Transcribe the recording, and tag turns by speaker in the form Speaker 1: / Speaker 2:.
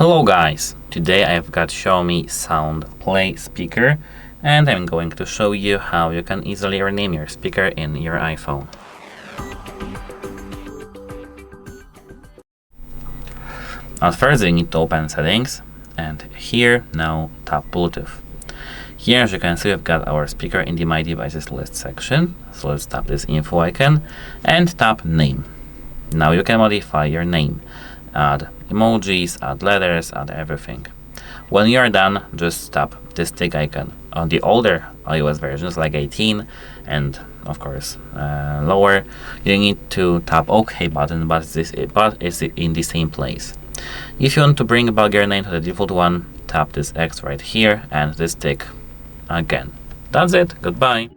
Speaker 1: Hello guys! Today I've got Xiaomi Sound Play Speaker and I'm going to show you how you can easily rename your speaker in your iPhone. At first you need to open settings and here now tap Bluetooth. Here as you can see we've got our speaker in the My Devices list section, so let's tap this info icon and tap name. Now you can modify your name. Add emojis, add letters, add everything. When you are done, just tap this tick icon. On the older iOS versions like 18 and of course lower, you need to tap OK button, but it's in the same place. If you want to bring back your name to the default one, tap this X right here and this tick again. That's it. Goodbye.